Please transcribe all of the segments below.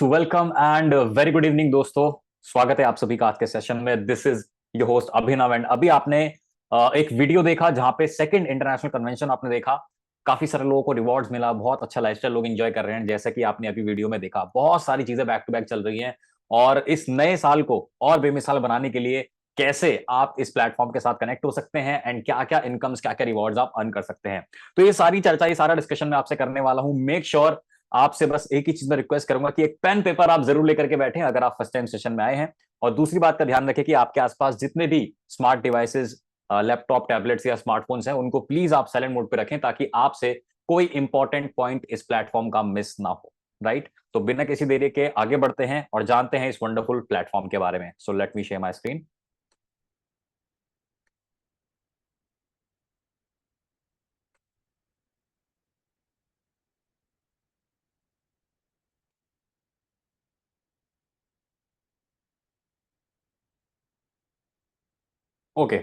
Welcome and very good evening दोस्तों। स्वागत है आप सभी का आज के सेशन में। This is your host Abhinav and अभी आपने एक वीडियो देखा जहां पे सेकंड इंटरनेशनल कन्वेंशन आपने देखा। काफी सारे लोगों को रिवॉर्ड्स मिला, बहुत अच्छा लाइफस्टाइल लोग एंजॉय कर रहे हैं। जैसा कि आपने अभी वीडियो में देखा, बहुत सारी चीजें बैक टू बैक चल रही हैं और इस नए साल को और बेमिसाल बनाने के लिए कैसे आप इस प्लेटफॉर्म के साथ कनेक्ट हो सकते हैं एंड क्या क्या इनकम्स, क्या क्या रिवॉर्ड्स आप अर्न कर सकते हैं। तो ये सारी चर्चा, ये सारा डिस्कशन मैं आपसे करने वाला हूं। मेक श्योर आपसे बस एक ही चीज में रिक्वेस्ट करूंगा कि एक पेन पेपर आप जरूर लेकर के बैठें अगर आप फर्स्ट टाइम सेशन में आए हैं। और दूसरी बात का ध्यान रखें कि आपके आसपास जितने भी स्मार्ट डिवाइसेस, लैपटॉप, टैबलेट्स या स्मार्टफोन्स हैं, उनको प्लीज आप साइलेंट मोड पे रखें ताकि आपसे कोई इंपॉर्टेंट पॉइंट इस प्लेटफॉर्म का मिस ना हो। राइट, तो बिना किसी देरी के आगे बढ़ते हैं और जानते हैं इस वंडरफुल प्लेटफॉर्म के बारे में। So let me share my screen. Okay,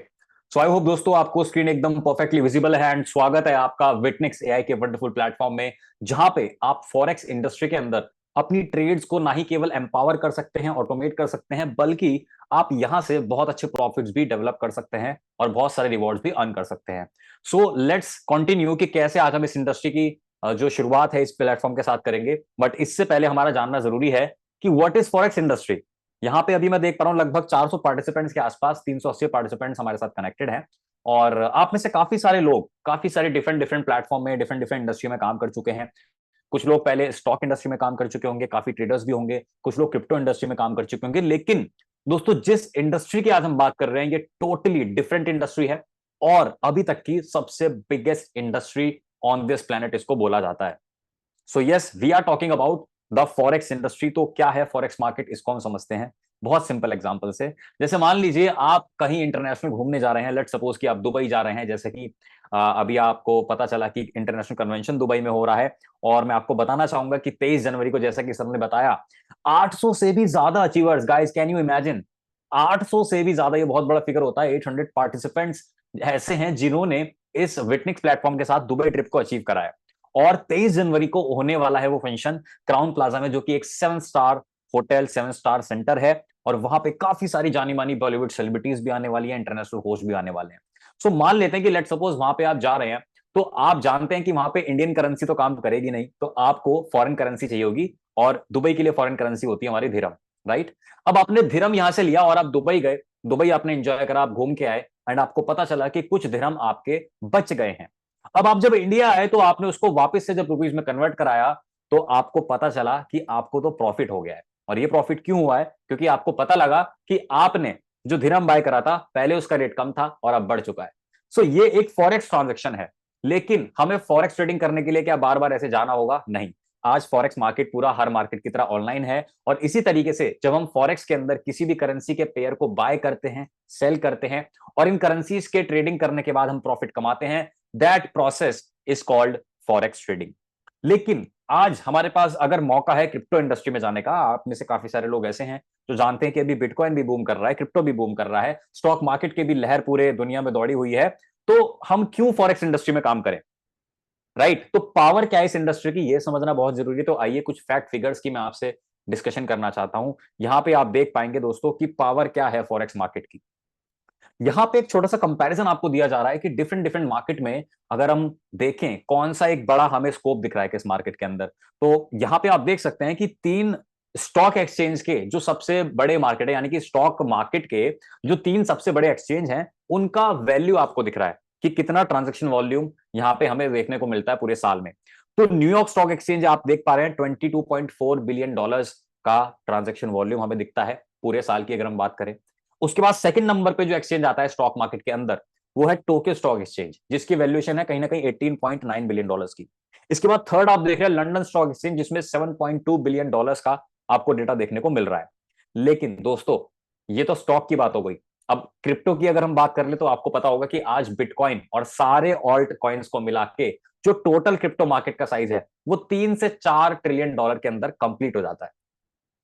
so I hope दोस्तों आपको स्क्रीन एकदम परफेक्टली विजिबल है एंड स्वागत है आपका विटनेक्स एआई के वंडरफुल प्लेटफॉर्म में, जहां पे आप फॉरेक्स इंडस्ट्री के अंदर अपनी ट्रेड्स को ना ही केवल एम्पावर कर सकते हैं, ऑटोमेट कर सकते हैं, बल्कि आप यहां से बहुत अच्छे प्रॉफिट्स भी डेवलप कर सकते हैं और बहुत सारे रिवॉर्ड्स भी अर्न कर सकते हैं। सो लेट्स कंटिन्यू कि कैसे आज हम इस इंडस्ट्री की जो शुरुआत है इस प्लेटफॉर्म के साथ करेंगे। बट इससे पहले हमारा जानना जरूरी है कि व्हाट इज फॉरेक्स इंडस्ट्री। यहाँ पे अभी मैं देख पा रहा हूँ लगभग 400 पार्टिसिपेंट्स के आसपास, 380 पार्टिसिपेंट्स हमारे साथ कनेक्टेड हैं। और आप में से काफी सारे लोग काफी सारे डिफरेंट डिफरेंट प्लेटफॉर्म में, डिफरेंट डिफरेंट इंडस्ट्री में काम कर चुके हैं। कुछ लोग पहले स्टॉक इंडस्ट्री में काम कर चुके होंगे, काफी ट्रेडर्स भी होंगे, कुछ लोग क्रिप्टो इंडस्ट्री में काम कर चुके होंगे। लेकिन दोस्तों, जिस इंडस्ट्री की आज हम बात कर रहे हैं, ये टोटली डिफरेंट इंडस्ट्री है और अभी तक की सबसे biggest industry on this planet इसको बोला जाता है। So yes, we are talking about the forex industry. तो क्या है फॉरेक्स मार्केट, इसको हम समझते हैं बहुत सिंपल एग्जांपल से। जैसे मान लीजिए आप कहीं इंटरनेशनल घूमने जा रहे हैं, लेट सपोज कि आप दुबई जा रहे हैं। जैसे कि अभी आपको पता चला कि इंटरनेशनल कन्वेंशन दुबई में हो रहा है और मैं आपको बताना चाहूंगा कि 23 जनवरी को, जैसा कि सर ने बताया, 800 से भी ज्यादा achievers, guys can you imagine, 800 से भी ज्यादा, ये बहुत बड़ा फिगर होता है। 800 पार्टिसिपेंट्स ऐसे हैं जिन्होंने इस विटनिक्स प्लेटफॉर्म के साथ दुबई ट्रिप को अचीव करा है। और 23 जनवरी को होने वाला है वो फंक्शन क्राउन प्लाजा में, जो कि एक 7 स्टार होटल, 7 स्टार सेंटर है। और वहां पे काफी सारी जानी मानी बॉलीवुड सेलिब्रिटीज भी आने वाली है, इंटरनेशनल होस्ट भी आने वाले हैं। सो मान लेते हैं कि लेट सपोज वहां पे आप जा रहे हैं, तो आप जानते हैं कि वहां पे इंडियन करेंसी तो काम करेगी नहीं, तो आपको फॉरेन करेंसी चाहिए होगी। और दुबई के लिए फॉरेन करेंसी होती है हमारी धीरम। राइट, अब आपने धीरम यहां से लिया और आप दुबई गए, दुबई आपने एंजॉय करा, आप घूम के आए एंड आपको पता चला कि कुछ धीरम आपके बच गए हैं। अब आप जब इंडिया आए तो आपने उसको वापस से जब रुपीज में कन्वर्ट कराया, तो आपको पता चला कि आपको तो प्रॉफिट हो गया है। और ये प्रॉफिट क्यों हुआ है? क्योंकि आपको पता लगा कि आपने जो धीरम बाय करा था पहले, उसका रेट कम था और अब बढ़ चुका है। सो ये एक फॉरेक्स ट्रांजेक्शन है। लेकिन हमें फॉरेक्स ट्रेडिंग करने के लिए क्या बार बार ऐसे जाना होगा? नहीं। आज फॉरेक्स मार्केट पूरा हर मार्केट की तरह ऑनलाइन है। और इसी तरीके से जब हम फॉरेक्स के अंदर किसी भी करेंसी के पेयर को बाय करते हैं, सेल करते हैं और इन करेंसीज के ट्रेडिंग करने के बाद हम प्रॉफिट कमाते हैं, that process is called forex trading. लेकिन आज हमारे पास अगर मौका है क्रिप्टो इंडस्ट्री में जाने का, आप में से काफी सारे लोग ऐसे हैं जो जानते हैं कि अभी बिटकॉइन भी बूम कर रहा है, क्रिप्टो भी बूम कर रहा है, स्टॉक मार्केट की भी लहर पूरे दुनिया में दौड़ी हुई है। तो हम क्यों फॉरेक्स इंडस्ट्री में काम करें? राइट, तो पावर क्या है इस इंडस्ट्री की, ये समझना बहुत जरूरी है। तो आइए कुछ फैक्ट फिगर्स की मैं आपसे डिस्कशन करना चाहता हूं। यहां पे आप देख पाएंगे दोस्तों कि पावर क्या है फॉरेक्स मार्केट की। यहां पे एक छोटा सा कंपैरिजन आपको दिया जा रहा है कि डिफरेंट डिफरेंट मार्केट में अगर हम देखें कौन सा एक बड़ा हमें स्कोप दिख रहा है किस मार्केट के अंदर। तो यहां पे आप देख सकते हैं कि 3 स्टॉक एक्सचेंज के जो सबसे बड़े मार्केट है, यानी कि स्टॉक मार्केट के जो 3 सबसे बड़े एक्सचेंज हैं, उनका वैल्यू आपको दिख रहा है कि कितना ट्रांजेक्शन वॉल्यूम यहां पे हमें देखने को मिलता है पूरे साल में। तो न्यूयॉर्क स्टॉक एक्सचेंज आप देख पा रहे हैं, $22.4 बिलियन का ट्रांजेक्शन वॉल्यूम हमें दिखता है पूरे साल की अगर हम बात करें। उसके बाद सेकंड नंबर पे जो एक्सचेंज आता है स्टॉक मार्केट के अंदर, वो है टोक्यो स्टॉक एक्सचेंज, जिसकी वैल्यूएशन है कहीं ना कहीं $18.9 बिलियन की। इसके बाद थर्ड आप देख रहे हैं लंदन स्टॉक एक्सचेंज, जिसमें $7.2 बिलियन का आपको डेटा देखने को मिल रहा है। लेकिन दोस्तों, ये तो स्टॉक की बात हो गई। अब क्रिप्टो की अगर हम बात कर ले तो आपको पता होगा कि आज बिटकॉइन और सारे ऑल्ट कॉइन्स को मिला के जो टोटल क्रिप्टो मार्केट का साइज है, वो $3 से $4 ट्रिलियन के अंदर कंप्लीट हो जाता है।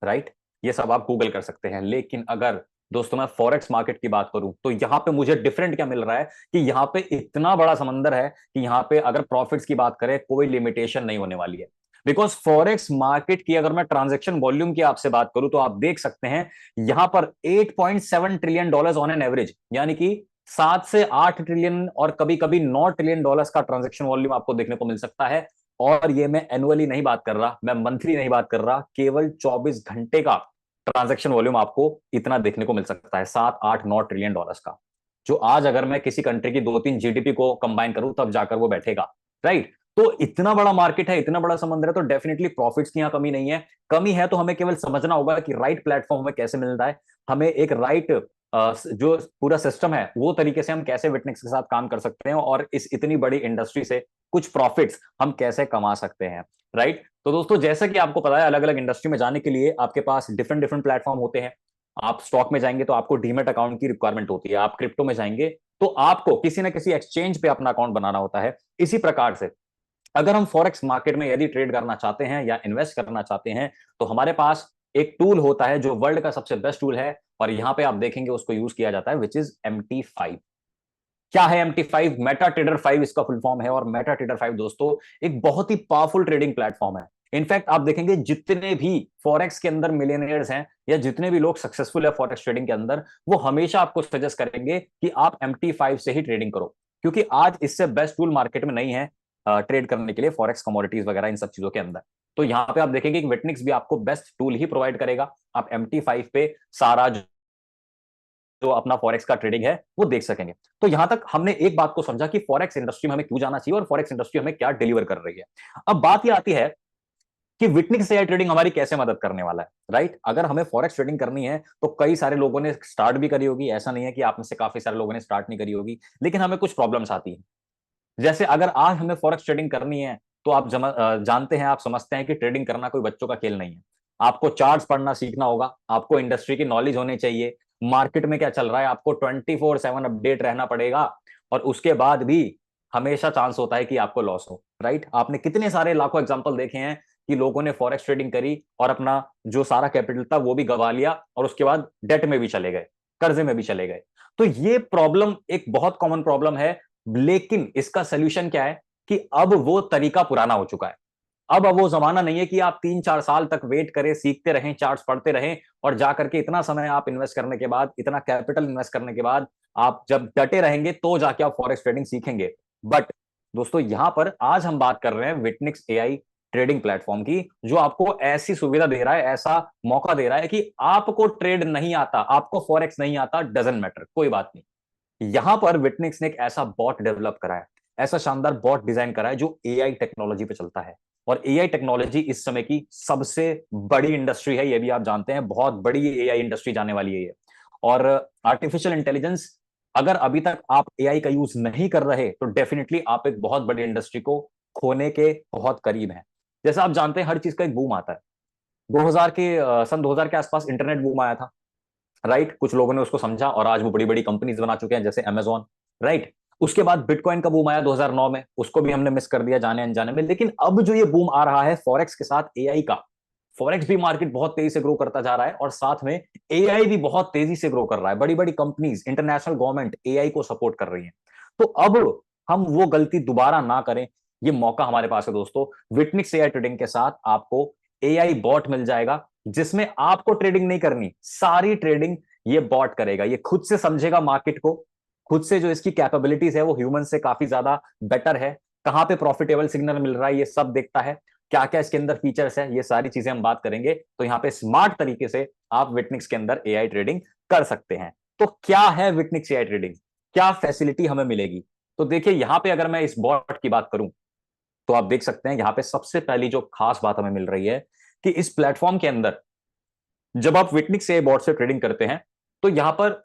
राइट, ये सब आप गूगल कर सकते हैं। लेकिन अगर दोस्तों मैं फॉरेक्स मार्केट की बात करूं, तो यहां पे मुझे डिफरेंट क्या मिल रहा है कि यहां पे इतना बड़ा समंदर है कि यहां पे अगर प्रॉफिट्स की बात करें कोई लिमिटेशन नहीं होने वाली है। बिकॉज फॉरेक्स मार्केट की अगर मैं ट्रांजैक्शन वॉल्यूम की आपसे बात करूं तो आप देख सकते हैं यहां पर 8.7 trillion dollars on an average, यानी कि 7 से 8 ट्रिलियन और कभी कभी 9 ट्रिलियन डॉलर्स का ट्रांजैक्शन वॉल्यूम आपको देखने को मिल सकता है। और ये मैं एनुअली नहीं बात कर रहा, मैं मंथली नहीं बात कर रहा, केवल 24 घंटे का ट्रांजैक्शन वॉल्यूम आपको इतना देखने को मिल सकता है, 7 8 9 ट्रिलियन डॉलर्स का, जो आज अगर मैं किसी कंट्री की 2 3 जीडीपी को कंबाइन करूं तब जाकर वो बैठेगा। राइट? तो इतना बड़ा मार्केट है, इतना बड़ा समंदर है, तो डेफिनेटली प्रॉफिट्स की यहां कमी नहीं है। कमी है तो हमें केवल समझना होगा कि राइट प्लेटफॉर्म में कैसे मिलता है, हमें एक राइट जो पूरा सिस्टम है वो तरीके से हम कैसे विटनेक्स के साथ काम कर सकते हैं और इस इतनी बड़ी इंडस्ट्री से कुछ प्रॉफिट्स हम कैसे कमा सकते हैं। राइट? तो दोस्तों जैसा कि आपको पता है, अलग अलग इंडस्ट्री में जाने के लिए आपके पास डिफरेंट डिफरेंट प्लेटफॉर्म होते हैं। आप स्टॉक में जाएंगे तो आपको डीमेट अकाउंट की रिक्वायरमेंट होती है, आप क्रिप्टो में जाएंगे तो आपको किसी ना किसी एक्सचेंज पे अपना अकाउंट बनाना होता है। इसी प्रकार से अगर हम फॉरेक्स मार्केट में यदि ट्रेड करना चाहते हैं या इन्वेस्ट करना चाहते हैं तो हमारे पास एक टूल होता है जो वर्ल्ड का सबसे बेस्ट टूल है, और यहां पे आप देखेंगे उसको यूज किया जाता है, विच इज MT5। क्या है MT5? मेटा ट्रेडर 5 इसका फुल फॉर्म है। और मेटा ट्रेडर 5 दोस्तों एक बहुत ही पावरफुल ट्रेडिंग प्लेटफॉर्म है। इनफैक्ट आप देखेंगे जितने भी फॉरेक्स के अंदर मिलियनियर्स हैं या जितने भी लोग सक्सेसफुल है फॉरेक्स ट्रेडिंग के अंदर, वो हमेशा आपको सजेस्ट करेंगे कि आप MT5 से ही ट्रेडिंग करो, क्योंकि आज इससे बेस्ट टूल मार्केट में नहीं है ट्रेड करने के लिए फॉरेक्स कमोडिटीज वगैरह इन सब चीजों के अंदर। तो यहां पे आप देखेंगे कि विटनिक्स भी आपको बेस्ट टूल ही प्रोवाइड करेगा। आप MT5 पे सारा जो अपना फॉरेक्स का ट्रेडिंग है वो देख सकेंगे। तो यहां तक हमने एक बात को समझा कि फॉरेक्स इंडस्ट्री में हमें क्यों जाना चाहिए और फॉरेक्स इंडस्ट्री हमें क्या डिलीवर कर रही है। अब बात यह आती है कि विटनिक्स एआई ट्रेडिंग हमारी कैसे मदद करने वाला है। राइट? अगर हमें फॉरेक्स ट्रेडिंग करनी है तो कई सारे लोगों ने स्टार्ट भी करी होगी, ऐसा नहीं है कि आप में से काफी सारे लोगों ने स्टार्ट नहीं करी होगी, लेकिन हमें कुछ प्रॉब्लम्स आती है। जैसे अगर आज हमें फॉरेक्स ट्रेडिंग करनी है तो आप जानते हैं, आप समझते हैं कि ट्रेडिंग करना कोई बच्चों का खेल नहीं है। आपको चार्ट्स पढ़ना सीखना होगा, आपको इंडस्ट्री की नॉलेज होनी चाहिए, मार्केट में क्या चल रहा है आपको 24/7 अपडेट रहना पड़ेगा, और उसके बाद भी हमेशा चांस होता है कि आपको लॉस हो। राइट? आपने कितने सारे लाखों एग्जाम्पल देखे हैं कि लोगों ने फॉरेक्स ट्रेडिंग करी और अपना जो सारा कैपिटल था वो भी गवा लिया और उसके बाद डेट में भी चले गए, कर्जे में भी चले गए। तो ये प्रॉब्लम एक बहुत कॉमन प्रॉब्लम है। लेकिन इसका सोल्यूशन क्या है कि अब वो तरीका पुराना हो चुका है। अब वो जमाना नहीं है कि आप 3 4 साल तक वेट करें, सीखते रहें, चार्ट्स पढ़ते रहें और जाकर के इतना समय आप इन्वेस्ट करने के बाद, इतना कैपिटल इन्वेस्ट करने के बाद आप जब डटे रहेंगे तो जाके आप फॉरेक्स ट्रेडिंग सीखेंगे। बट दोस्तों यहां पर आज हम बात कर रहे हैं विटनिक्स एआई ट्रेडिंग प्लेटफॉर्म की, जो आपको ऐसी सुविधा दे रहा है, ऐसा मौका दे रहा है कि आपको ट्रेड नहीं आता, आपको फॉरेक्स नहीं आता, डजंट मैटर, कोई बात नहीं। यहां पर विटनिक्स ने एक ऐसा बॉट डेवलप करा है, ऐसा शानदार बॉट डिजाइन करा है जो एआई टेक्नोलॉजी पे चलता है। और एआई टेक्नोलॉजी इस समय की सबसे बड़ी इंडस्ट्री है, ये भी आप जानते हैं, बहुत बड़ी एआई इंडस्ट्री जाने वाली है ये। और आर्टिफिशियल इंटेलिजेंस, अगर अभी तक आप एआई का यूज नहीं कर रहे तो डेफिनेटली आप एक बहुत बड़ी इंडस्ट्री को खोने के बहुत करीब हैं। जैसा आप जानते हैं हर चीज का एक बूम आता है। 2000 के सन 2000 के आसपास इंटरनेट बूम आया था। राइट? कुछ लोगों ने उसको समझा और आज वो बड़ी बड़ी कंपनीज बना चुके हैं जैसे अमेजॉन। राइट? उसके बाद बिटकॉइन का बूम आया 2009 में, उसको भी हमने मिस कर दिया जाने अनजाने में। लेकिन अब जो ये बूम आ रहा है फॉरेक्स के साथ एआई का, फॉरेक्स भी मार्केट बहुत तेजी से ग्रो करता जा रहा है और साथ में एआई भी बहुत तेजी से ग्रो कर रहा है। बड़ी बड़ी कंपनीज, इंटरनेशनल गवर्नमेंट एआई को सपोर्ट कर रही है। तो अब हम वो गलती दोबारा ना करें, ये मौका हमारे पास है दोस्तों। विटनिक्स एआई ट्रेडिंग के साथ आपको एआई बॉट मिल जाएगा जिसमें आपको ट्रेडिंग नहीं करनी, सारी ट्रेडिंग ये बॉट करेगा। ये खुद से समझेगा मार्केट को, खुद से जो इसकी कैपेबिलिटीज है वो ह्यूमन से काफी ज्यादा बेटर है। कहां पे प्रॉफिटेबल सिग्नल मिल रहा है ये सब देखता है, क्या क्या इसके अंदर फीचर्स है, ये सारी चीजें हम बात करेंगे। तो यहाँ पे स्मार्ट तरीके से आप विटनिक्स के अंदर एआई ट्रेडिंग कर सकते हैं। तो क्या है विटनिक्स एआई ट्रेडिंग, क्या फैसिलिटी हमें मिलेगी? तो देखिए यहां पे अगर मैं इस बॉट की बात करूं तो आप देख सकते हैं यहां पे सबसे पहली जो खास बात हमें मिल रही है कि इस प्लेटफॉर्म के अंदर जब आप विटनिक्स एआई बॉट से ट्रेडिंग करते हैं तो यहां पर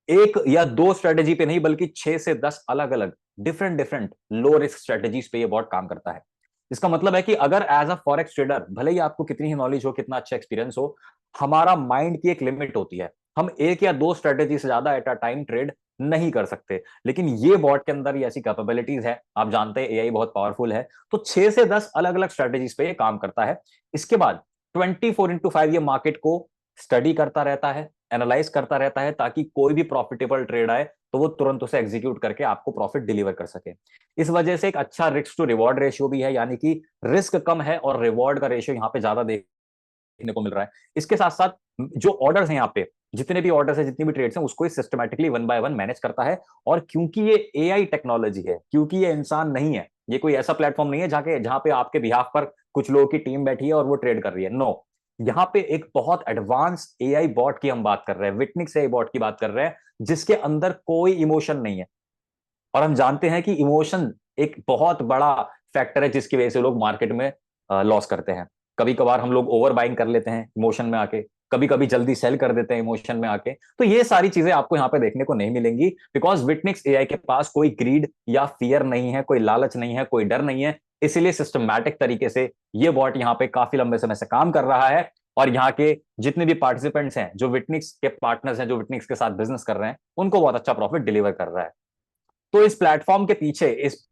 एक या दो स्ट्रेटेजी पे नहीं बल्कि 6 से 10 अलग अलग different different low risk strategies पे ये बॉट काम करता है। इसका मतलब है कि अगर एज अ फॉरेक्स ट्रेडर भले ही आपको कितनी ही नॉलेज हो, कितना अच्छा एक्सपीरियंस हो, हमारा माइंड की एक लिमिट होती है। हम एक या दो स्ट्रेटेजी से ज्यादा एट अ टाइम ट्रेड नहीं कर सकते। लेकिन ये बॉट के अंदर ये ऐसी कैपेबिलिटीज है, आप जानते हैं एआई बहुत पावरफुल है, तो 6 से 10 अलग अलग स्ट्रेटेजीज पे ये काम करता है। इसके बाद 24/5 ये मार्केट को स्टडी करता रहता है, एनालाइज करता रहता है, ताकि कोई भी प्रॉफिटेबल ट्रेड आए तो वो तुरंत उसे एग्जीक्यूट करके आपको प्रॉफिट डिलीवर कर सके। इस वजह से एक अच्छा रिस्क टू रिवॉर्ड रेशियो भी है, यानी कि रिस्क कम है और रिवॉर्ड का रेशियो यहाँ पे ज्यादा देखने को मिल रहा है। इसके साथ साथ जो ऑर्डर्स हैं यहाँ पे, जितने भी ऑर्डर्स हैं, जितनी भी ट्रेड्स हैं, उसको systematically one by one manage करता है। और क्योंकि ये एआई टेक्नोलॉजी है, क्योंकि ये इंसान नहीं है, ये कोई ऐसा प्लेटफॉर्म नहीं है जहां पे आपके बिहाफ पर कुछ लोगों की टीम बैठी है और वो ट्रेड कर रही है। नो, यहाँ पे एक बहुत एडवांस एआई बॉट की हम बात कर रहे हैं, विटनिक्स एआई बॉट की बात कर रहे हैं, जिसके अंदर कोई इमोशन नहीं है। और हम जानते हैं कि इमोशन एक बहुत बड़ा फैक्टर है जिसकी वजह से लोग मार्केट में लॉस करते हैं। कभी कभार हम लोग ओवर बाइंग कर लेते हैं इमोशन में आके, कभी कभी जल्दी सेल कर देते हैं इमोशन में आके। तो ये सारी चीजें आपको यहाँ पे देखने को नहीं मिलेंगी, बिकॉज विटनिक्स एआई के पास कोई ग्रीड या फियर नहीं है, कोई लालच नहीं है, कोई डर नहीं है। इसीलिए सिस्टमैटिक तरीके से ये बॉट यहाँ पे काफी लंबे समय से काम कर रहा है। और यहाँ के जितने भी पार्टिसिपेंट्स हैं, जो विटनिक्स के पार्टनर्स हैं, जो विटनिक्स के साथ बिजनेस कर रहे हैं, उनको बहुत अच्छा प्रॉफिट डिलीवर कर रहा है। तो इस प्लेटफॉर्म के पीछे, इस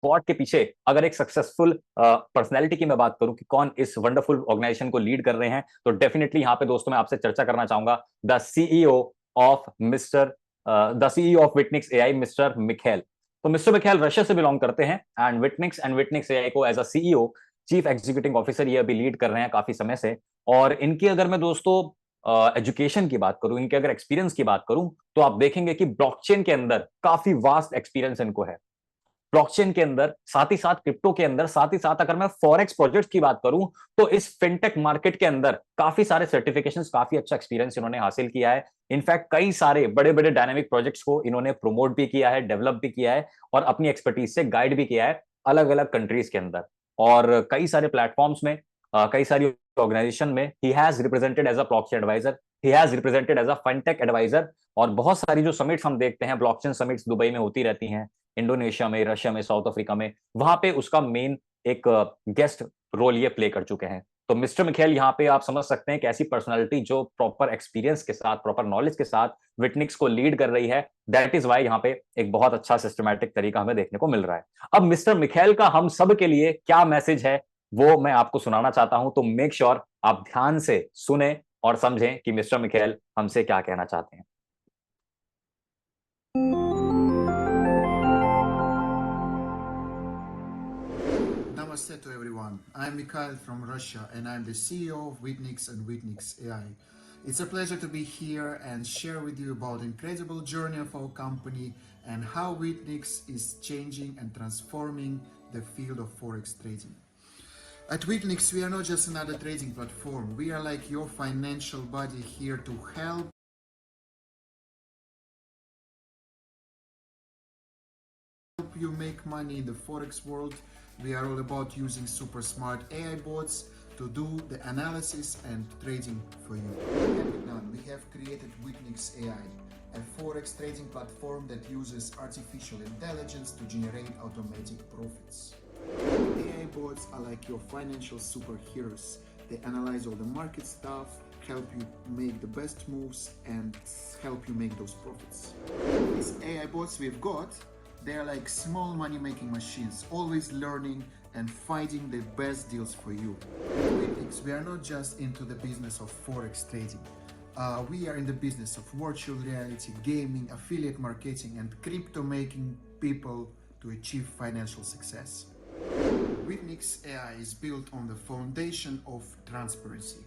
बॉट के पीछे अगर एक सक्सेसफुल पर्सनैलिटी की मैं बात करूं कि कौन इस वंडरफुल ऑर्गेनाइजेशन को लीड कर रहे हैं, तो डेफिनेटली यहां पे दोस्तों मैं आपसे चर्चा करना चाहूंगा the CEO of mister the CEO of Witnix AI, mister Mikhail. तो मिस्टर मिखेल रशिया से बिलोंग करते हैं, एंड विटनिक्स एआई को as a CEO, chief executive officer, ये अभी लीड कर रहे हैं काफी समय से। और इनकी अगर मैं दोस्तों एजुकेशन की बात करूं, इनके अगर एक्सपीरियंस की बात करूं, तो आप देखेंगे कि ब्लॉकचेन के अंदर काफी वास्ट एक्सपीरियंस इनको है। ब्लॉकचेन के अंदर, साथ ही साथ क्रिप्टो के अंदर, साथ ही साथ अगर मैं फॉरेक्स प्रोजेक्ट्स की बात करूं, तो इस फिनटेक मार्केट के अंदर काफी सारे सर्टिफिकेशंस, काफी अच्छा एक्सपीरियंस इन्होंने हासिल किया है। इनफैक्ट कई सारे बड़े बड़े डायनामिक प्रोजेक्ट्स को इन्होंने प्रमोट भी किया है, डेवलप भी किया है, और अपनी एक्सपर्टीज से गाइड भी किया है अलग अलग कंट्रीज के अंदर। और कई सारे प्लेटफॉर्म्स में, कई सारी ऑर्गेनाइजेशन में he has represented as a blockchain advisor, he has represented as a fintech advisor. और बहुत सारी जो समिट्स हम देखते हैं, ब्लॉकचेन समिट्स दुबई में होती रहती हैं, इंडोनेशिया में, रशिया में, साउथ अफ्रीका में, वहां पे उसका मेन एक गेस्ट रोल ये प्ले कर चुके हैं। तो मिस्टर मिखेल, यहाँ पे आप समझ सकते हैं कि ऐसी पर्सनालिटी जो प्रॉपर एक्सपीरियंस के साथ, प्रॉपर नॉलेज के साथ विटनिक्स को लीड कर रही है, दैट इज वाई यहाँ पे एक बहुत अच्छा सिस्टमैटिक तरीका हमें देखने को मिल रहा है। अब मिस्टर मिखेल का हम सब के लिए क्या मैसेज है, वो मैं आपको सुनाना चाहता हूं। तो मेक श्योर आप ध्यान से सुने और समझें कि मिस्टर मिखेल हमसे क्या कहना चाहते हैं। Namaste to everyone. I'm Mikhail from Russia and I'm the CEO of Witnix and Witnix AI. It's a pleasure to be here and share with you about the incredible journey of our company and how Witnix is changing and transforming the field of Forex trading. At Witnix, we are not just another trading platform. We are like your financial body here to help you make money in the Forex world. We are all about using super smart AI bots to do the analysis and trading for you. We have created Witnix AI, a Forex trading platform that uses artificial intelligence to generate automatic profits. AI bots are like your financial superheroes. They analyze all the market stuff, help you make the best moves, and help you make those profits. These AI bots we've got, they are like small money-making machines, always learning and finding the best deals for you. At Witnix, we are not just into the business of Forex trading. We are in the business of virtual reality, gaming, affiliate marketing, and crypto, making people to achieve financial success. Witnix AI is built on the foundation of transparency.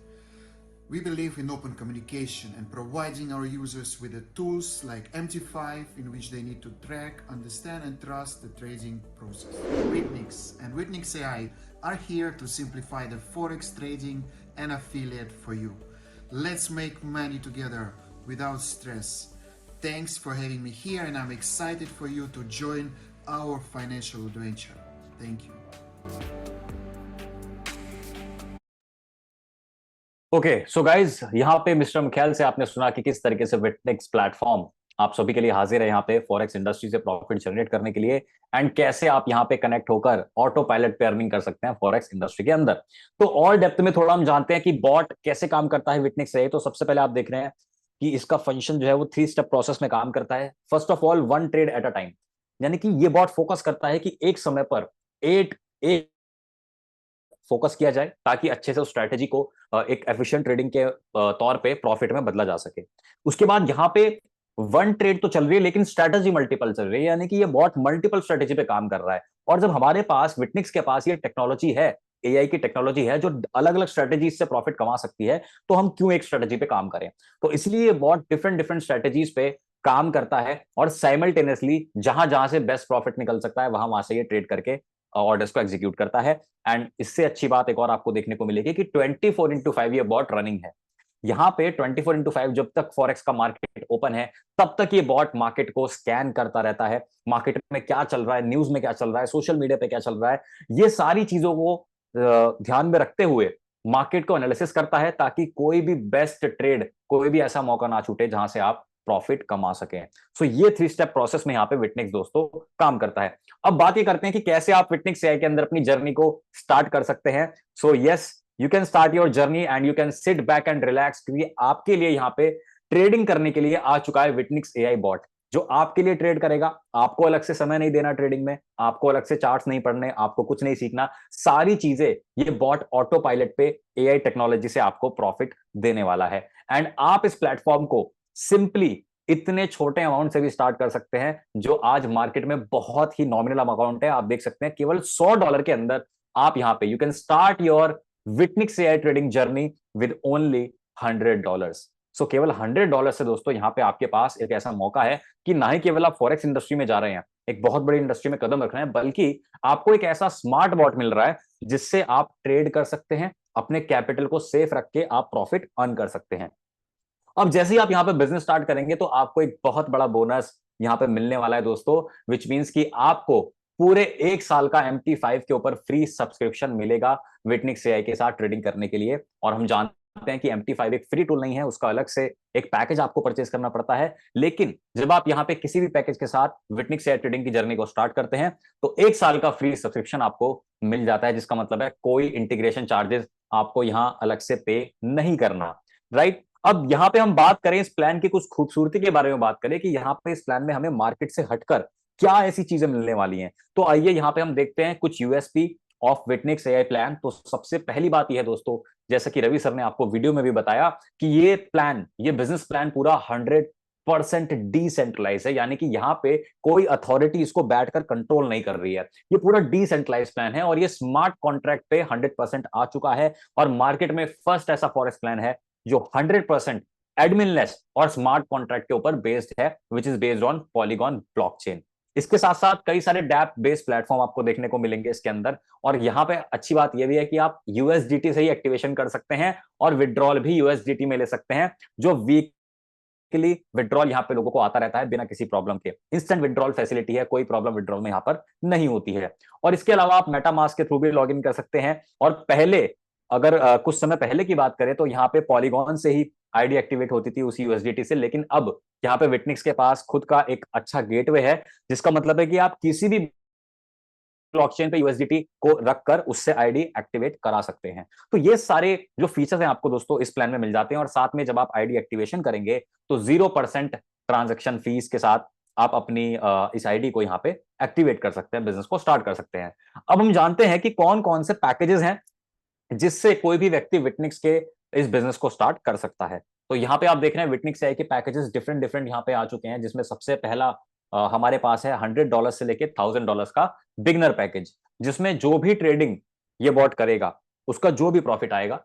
We believe in open communication and providing our users with the tools like MT5 in which they need to track, understand and trust the trading process. Witnix and Witnix AI are here to simplify the Forex trading and affiliate for you. Let's make money together without stress. Thanks for having me here and I'm excited for you to join our financial adventure. Thank you. Okay so guys, यहाँ पे mister Michelle से आपने सुना कि किस तरीके से विटनिक्स platform आप सभी के लिए हाजिर है यहाँ पे फॉरेक्स इंडस्ट्री से प्रॉफिट जनरेट करने के लिए, एंड कैसे आप यहाँ पे कनेक्ट होकर ऑटो पायलट पे अर्निंग कर सकते हैं फॉरेक्स इंडस्ट्री के अंदर। तो और डेप्थ में थोड़ा हम जानते हैं कि बॉट कैसे काम करता है विटनिक्स से। तो सबसे पहले आप देख रहे हैं कि इसका फंक्शन जो है वो 3 स्टेप प्रोसेस में काम करता है। First of all, 1 trade at a time, यानी कि ये बॉट फोकस करता है कि एक समय पर 8 फोकस किया जाए ताकि अच्छे से उस स्ट्रेटेजी को एक एफिशिएंट ट्रेडिंग के तौर पे प्रॉफिट में बदला जा सके। उसके बाद यहाँ पे वन ट्रेड तो चल रही है लेकिन स्ट्रेटेजी मल्टीपल चल रही है, यानी कि ये बॉट मल्टीपल स्ट्रेटेजी पे काम कर रहा है। और जब हमारे पास विटनिक्स के पास ये टेक्नोलॉजी है, एआई की टेक्नोलॉजी है जो अलग अलग स्ट्रेटेजीज से प्रॉफिट कमा सकती है, तो हम क्यों एक स्ट्रेटेजी पे काम करें। तो इसलिए ये बॉट डिफरेंट डिफरेंट स्ट्रेटेजीज पे काम करता है और साइमल्टेनियसली जहां जहां से बेस्ट प्रॉफिट निकल सकता है वहां से ये ट्रेड करके ऑर्डर्स को एग्जीक्यूट करता है। एंड इससे अच्छी बात एक और आपको देखने को मिलेगी कि 24/5 ये बॉट रनिंग है। यहां पे 24/5 जब तक फॉरेक्स का मार्केट ओपन है तब तक ये बॉट मार्केट को स्कैन करता रहता है, मार्केट में क्या चल रहा है, न्यूज में क्या चल रहा है, सोशल मीडिया पे क्या चल रहा है, ये सारी चीजों को ध्यान में रखते हुए मार्केट को एनालिसिस करता है ताकि कोई भी बेस्ट ट्रेड, कोई भी ऐसा मौका ना छूटे जहां से आप प्रॉफिट कमा सकें। सो ये 3 स्टेप प्रोसेस में यहाँ पे विटनिक्स दोस्तों काम करता है। अब बात ये करते हैं कि कैसे आप विटनिक्स एआई के अंदर अपनी जर्नी को स्टार्ट कर सकते हैं। So yes, you can start your journey and you can sit back and relax, क्योंकि आपके लिए यहाँ पे ट्रेडिंग करने के लिए आ चुका है विटनिक्स एआई बॉट, जो आपके लिए ट्रेड करेगा। आपको अलग से समय नहीं देना ट्रेडिंग में, आपको अलग से चार्ट्स नहीं पढ़ने, आपको कुछ नहीं सीखना, सारी चीजें ये बॉट ऑटो पायलट पे एआई टेक्नोलॉजी से आपको प्रॉफिट देने वाला है। एंड आप इस प्लेटफॉर्म को सिंपली इतने छोटे अमाउंट से भी स्टार्ट कर सकते हैं, जो आज मार्केट में बहुत ही नॉमिनल अमाउंट है। आप देख सकते हैं केवल $100 के अंदर आप यहां पे you can start your Witnix AI trading journey with only $100। So केवल $100 से दोस्तों यहां पे आपके पास एक ऐसा मौका है कि ना ही केवल आप फॉरेक्स इंडस्ट्री में जा रहे हैं, एक बहुत बड़ी इंडस्ट्री में कदम रख रहे हैं, बल्कि आपको एक ऐसा स्मार्ट बॉट मिल रहा है जिससे आप ट्रेड कर सकते हैं, अपने कैपिटल को सेफ रख के आप प्रॉफिट अर्न कर सकते हैं। अब जैसे ही आप यहां पे बिजनेस स्टार्ट करेंगे तो आपको एक बहुत बड़ा बोनस यहां पे मिलने वाला है दोस्तों, विच मींस कि आपको पूरे 1 साल का MT5 के ऊपर फ्री सब्सक्रिप्शन मिलेगा विटनिक्स एआई के साथ ट्रेडिंग करने के लिए। और हम जानते हैं कि MT5 एक फ्री टूल नहीं है, उसका अलग से एक पैकेज आपको परचेज करना पड़ता है। लेकिन जब आप यहां पे किसी भी पैकेज के साथ विटनिक्स एआई ट्रेडिंग की जर्नी को स्टार्ट करते हैं तो 1 साल का फ्री सब्सक्रिप्शन आपको मिल जाता है, जिसका मतलब है कोई इंटीग्रेशन चार्जेस आपको यहां अलग से पे नहीं करना, राइट। अब यहां पे हम बात करें इस प्लान की कुछ खूबसूरती के बारे में बात करें कि यहां पे इस प्लान में हमें मार्केट से हटकर क्या ऐसी चीजें मिलने वाली हैं। तो आइए यहां पे हम देखते हैं कुछ USP of Witnix AI plan. तो सबसे पहली बात यह है दोस्तों, जैसा कि रवि सर ने आपको वीडियो में भी बताया कि ये प्लान, ये बिजनेस प्लान पूरा 100% डिसेंट्रलाइज है, यानी कि यहाँ पे कोई अथॉरिटी इसको बैठकर कंट्रोल नहीं कर रही है। ये पूरा डिसेंट्रलाइज प्लान है और ये स्मार्ट कॉन्ट्रैक्ट पे 100% आ चुका है और मार्केट में फर्स्ट ऐसा फॉरेक्स प्लान है जो 100% एडमिनलेस और स्मार्ट कॉन्ट्रैक्ट के ऊपर बेस्ड है, which is based on polygon blockchain. इसके साथ साथ कई सारे डैप बेस्ड प्लेटफॉर्म आपको देखने को मिलेंगे इसके अंदर। और यहां पे अच्छी बात यह भी है कि आप यूएसडीटी से ही एक्टिवेशन कर सकते हैं और विड्रॉल भी यूएसडीटी में ले सकते हैं, जो वीकली विड्रॉल यहां पे लोगों को आता रहता है बिना किसी प्रॉब्लम के। इंस्टेंट विड्रॉल फैसिलिटी है, कोई प्रॉब्लम विड्रॉल में यहां पर नहीं होती है। और इसके अलावा आप मेटामास्क के थ्रू भी लॉग इन कर सकते हैं। और पहले अगर कुछ समय पहले की बात करें तो यहाँ पे पॉलीगॉन से ही आईडी एक्टिवेट होती थी उसी यूएसडीटी से, लेकिन अब यहाँ पे विटनिक्स के पास खुद का एक अच्छा गेटवे है, जिसका मतलब है कि आप किसी भी ब्लॉकचेन पे यूएसडीटी को रखकर उससे आईडी एक्टिवेट करा सकते हैं। तो ये सारे जो फीचर्स हैं आपको दोस्तों इस प्लान में मिल जाते हैं। और साथ में जब आप आईडी एक्टिवेशन करेंगे तो 0% ट्रांजेक्शन फीस के साथ आप अपनी इस आईडी को यहाँ पे एक्टिवेट कर सकते हैं, बिजनेस को स्टार्ट कर सकते हैं। अब हम जानते हैं कि कौन कौन से पैकेजेस हैं जिससे कोई भी व्यक्ति विटनिक्स के इस बिजनेस को स्टार्ट कर सकता है। तो यहाँ पे आप देख रहे हैं विटनिक्स एआई के पैकेजेस डिफरेंट डिफरेंट यहाँ पे आ चुके हैं, जिसमें सबसे पहला हमारे पास है $100 से लेके $1000 का बिगनर पैकेज, जिसमें जो भी ट्रेडिंग ये बॉट करेगा उसका जो भी प्रॉफिट आएगा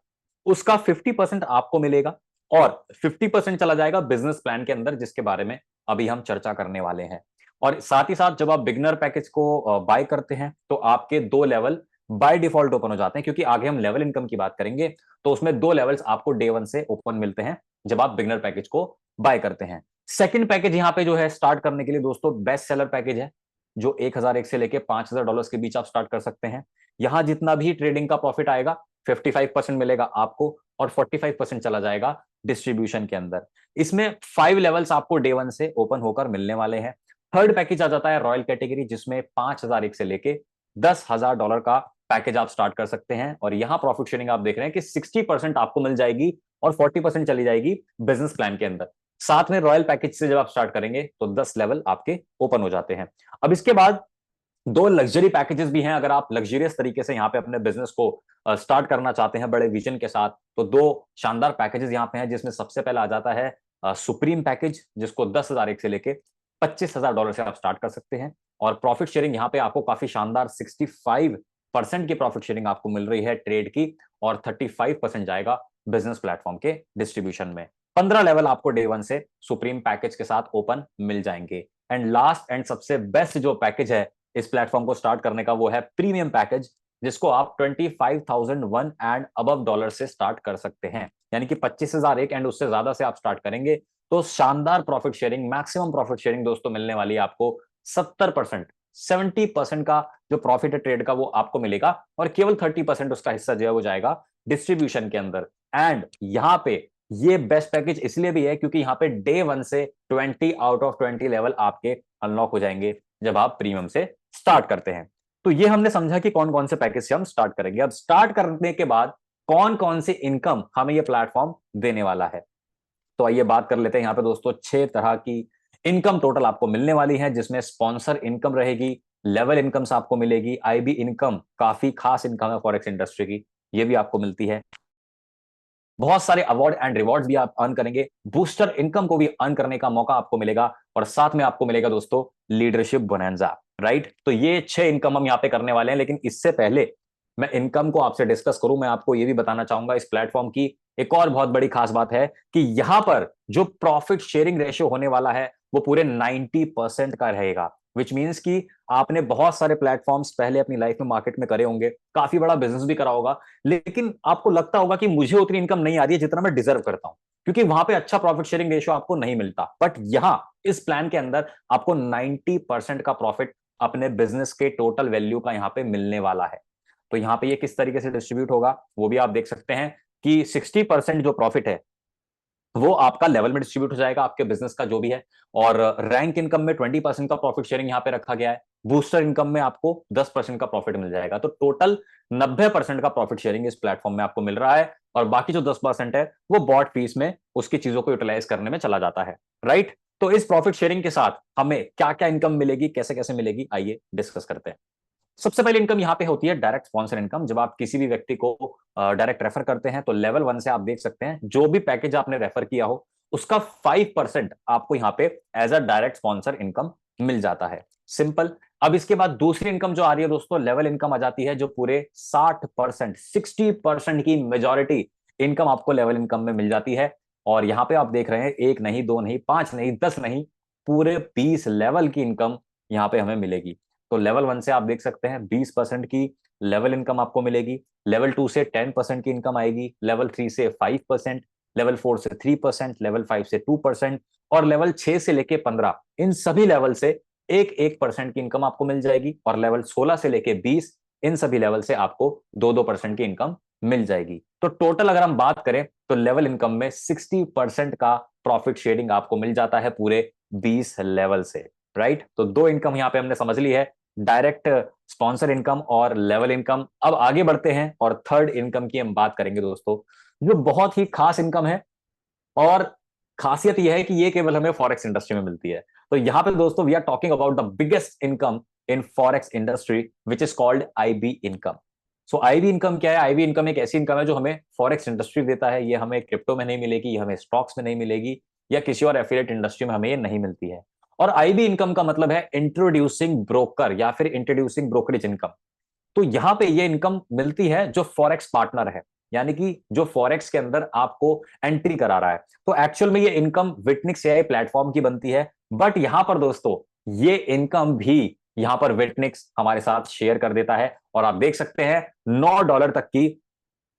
उसका 50% आपको मिलेगा और 50% चला जाएगा बिजनेस प्लान के अंदर, जिसके बारे में अभी हम चर्चा करने वाले हैं। और साथ ही साथ जब आप बिगनर पैकेज को बाय करते हैं तो आपके 2 लेवल बाय डिफॉल्ट ओपन हो जाते हैं, क्योंकि आगे हम लेवल इनकम की बात करेंगे। तो उसमें 2 लेवल्स आपको डे 1 से ओपन मिलते हैं जब आप बिगनर पैकेज को बाय करते हैं। सेकंड पैकेज यहाँ पे जो है स्टार्ट करने के लिए दोस्तों बेस्ट सेलर पैकेज है, जो 1001 से लेके $5000 के बीच आप स्टार्ट कर सकते हैं। यहां जितना भी ट्रेडिंग का प्रॉफिट आएगा 55% मिलेगा आपको और 45% चला जाएगा डिस्ट्रीब्यूशन के अंदर। इसमें 5 लेवल्स आपको डे 1 से ओपन होकर मिलने वाले हैं। थर्ड पैकेज आ जाता है रॉयल कैटेगरी, जिसमें 5001 से लेके $10,000 का पैकेज आप स्टार्ट कर सकते हैं। और यहां प्रॉफिट शेयरिंग आप देख रहे हैं कि 60% आपको मिल जाएगी और 40% चली जाएगी बिजनेस प्लान के अंदर। साथ में रॉयल पैकेज से जब आप स्टार्ट करेंगे तो 10 लेवल आपके ओपन हो जाते हैं। अब इसके बाद दो लग्जरी पैकेजेस भी हैं। अगर आप लग्जरियस तरीके से यहाँ पे अपने बिजनेस को स्टार्ट करना चाहते हैं बड़े विजन के साथ, तो दो शानदार पैकेजेस यहाँ पे हैं, जिसमें सबसे पहला आ जाता है सुप्रीम पैकेज, जिसको 10,000 एक से लेके $25,000 से आप स्टार्ट कर सकते हैं। और प्रॉफिट शेयरिंग यहाँ पे आपको काफी शानदार 65% की प्रॉफिट शेयरिंग आपको मिल रही है ट्रेड की, और 35% जाएगा बिजनेस प्लेटफॉर्म के डिस्ट्रीब्यूशन में। 15 लेवल आपको डे वन से सुप्रीम पैकेज के साथ ओपन मिल जाएंगे। एंड लास्ट एंड सबसे बेस्ट जो पैकेज है इस प्लेटफॉर्म को स्टार्ट करने का, वो है प्रीमियम पैकेज, जिसको आप 25,001 एंड अबव डॉलर से स्टार्ट कर सकते हैं। यानी कि 25,000 एक एंड उससे ज्यादा से आप स्टार्ट करेंगे तो शानदार profit sharing, maximum profit sharing दोस्तों मिलने वाली है आपको। 70%, 70% का जो प्रॉफिट है ट्रेड का वो आपको मिलेगा, और केवल 30% उसका हिस्सा जो है वो जाएगा डिस्ट्रीब्यूशन के अंदर। एंड यहां पे ये बेस्ट पैकेज इसलिए भी है क्योंकि यहां पे डे वन से 20 आउट ऑफ 20 लेवल आपके अनलॉक हो जाएंगे जब आप प्रीमियम से स्टार्ट करते हैं। तो ये हमने समझा कि कौन कौन से पैकेज से हम स्टार्ट करेंगे। अब स्टार्ट करने के बाद कौन कौन से इनकम हमें ये प्लेटफॉर्म देने वाला है, तो आइए बात कर लेते हैं। यहां पे दोस्तों 6 तरह की इनकम टोटल आपको मिलने वाली है, जिसमें स्पॉन्सर इनकम रहेगी, लेवल इनकम्स आपको मिलेगी, आईबी इनकम, काफी खास इनकम है फॉरेक्स इंडस्ट्री की, ये भी आपको मिलती है। बहुत सारे अवार्ड एंड रिवॉर्ड्स भी आप अर्न करेंगे, बूस्टर इनकम को भी अर्न करने का मौका आपको मिलेगा, और साथ में आपको मिलेगा दोस्तों लीडरशिप बोनंजा। राइट, तो ये 6 इनकम हम यहां पे करने वाले हैं। लेकिन इससे पहले मैं इनकम को आपसे डिस्कस करूं, मैं आपको ये भी बताना चाहूंगा इस प्लेटफॉर्म की एक और बहुत बड़ी खास बात है कि यहां पर जो प्रॉफिट शेयरिंग रेशियो होने वाला है वो पूरे 90% का रहेगा। विच मीन्स कि आपने बहुत सारे प्लेटफॉर्म्स पहले अपनी लाइफ में मार्केट में करे होंगे, काफी बड़ा बिजनेस भी करा होगा, लेकिन आपको लगता होगा कि मुझे उतनी इनकम नहीं आ रही है जितना मैं डिजर्व करता हूं, क्योंकि वहां पे अच्छा प्रॉफिट शेयरिंग रेशियो आपको नहीं मिलता। बट यहां इस प्लान के अंदर आपको 90% का प्रॉफिट अपने बिजनेस के टोटल वैल्यू का यहां पे मिलने वाला है। तो यहां पे ये किस तरीके से डिस्ट्रीब्यूट होगा वो भी आप देख सकते हैं कि 60% जो प्रॉफिट है वो आपका लेवल में डिस्ट्रीब्यूट हो जाएगा आपके बिजनेस का जो भी है, और रैंक इनकम में 20% का प्रॉफिट शेयरिंग यहां पे रखा गया है, बूस्टर इनकम में आपको 10% का प्रॉफिट मिल जाएगा। तो टोटल 90% का प्रॉफिट शेयरिंग इस प्लेटफॉर्म में आपको मिल रहा है, और बाकी जो 10% है वो बॉट फीस में उसकी चीजों को यूटिलाइज करने में चला जाता है। राइट, तो इस प्रॉफिट शेयरिंग के साथ हमें क्या क्या इनकम मिलेगी, कैसे कैसे मिलेगी, आइए डिस्कस करते हैं। सबसे पहले इनकम यहां पे होती है डायरेक्ट स्पॉन्सर इनकम। जब आप किसी भी व्यक्ति को डायरेक्ट रेफर करते हैं तो लेवल 1 से आप देख सकते हैं जो भी पैकेज आपने रेफर किया हो उसका 5% आपको यहां पे as a direct sponsor income मिल जाता है। सिंपल। अब इसके बाद दूसरी इनकम जो आ रही है दोस्तों, लेवल इनकम आ जाती है, जो पूरे 60%, 60% की मेजॉरिटी इनकम आपको लेवल इनकम में मिल जाती है। और यहां पे आप देख रहे हैं, एक नहीं, दो नहीं, 5 नहीं, 10 नहीं, पूरे 20 लेवल की इनकम यहां पे हमें मिलेगी। तो लेवल 1 से आप देख सकते हैं 20% की लेवल इनकम आपको मिलेगी, लेवल 2 से 10% की इनकम आएगी, लेवल 3 से 5%, लेवल 4 से 3%, लेवल 5 से 2%, और लेवल 6 से लेके 15, इन सभी लेवल से 1-1% की इनकम आपको मिल जाएगी, और लेवल 16 से लेके 20, इन सभी लेवल से आपको 2-2% की इनकम मिल जाएगी। तो टोटल अगर हम बात करें तो लेवल इनकम में 60% का प्रॉफिट शेयरिंग आपको मिल जाता है पूरे 20 लेवल से। राइट, तो दो इनकम यहां पे हमने समझ ली है, डायरेक्ट स्पॉन्सर इनकम और लेवल इनकम। अब आगे बढ़ते हैं और थर्ड इनकम की हम बात करेंगे दोस्तों, जो बहुत ही खास इनकम है, और खासियत यह है कि ये केवल हमें फॉरेक्स इंडस्ट्री में मिलती है। तो यहां पे दोस्तों we are talking about the biggest income in forex industry which is called IB income. So IB income क्या है? आईबी इनकम एक ऐसी इनकम है जो हमें फॉरेक्स इंडस्ट्री देता है। ये हमें क्रिप्टो में नहीं मिलेगी, ये हमें स्टॉक्स में नहीं मिलेगी, या किसी और एफिलिएट इंडस्ट्री में हमें ये नहीं मिलती है। और आईबी इनकम का मतलब है इंट्रोड्यूसिंग ब्रोकर या फिर इंट्रोड्यूसिंग ब्रोकरेज इनकम। तो यहां पे ये इनकम मिलती है जो फॉरेक्स पार्टनर है, यानी कि जो फॉरेक्स के अंदर आपको एंट्री करा रहा है। तो एक्चुअल में ये इनकम विटनिक्स एआई प्लेटफॉर्म की बनती है, बट यहां पर दोस्तों ये इनकम भी यहां पर विटनिक्स हमारे साथ शेयर कर देता है, और आप देख सकते हैं $9 तक की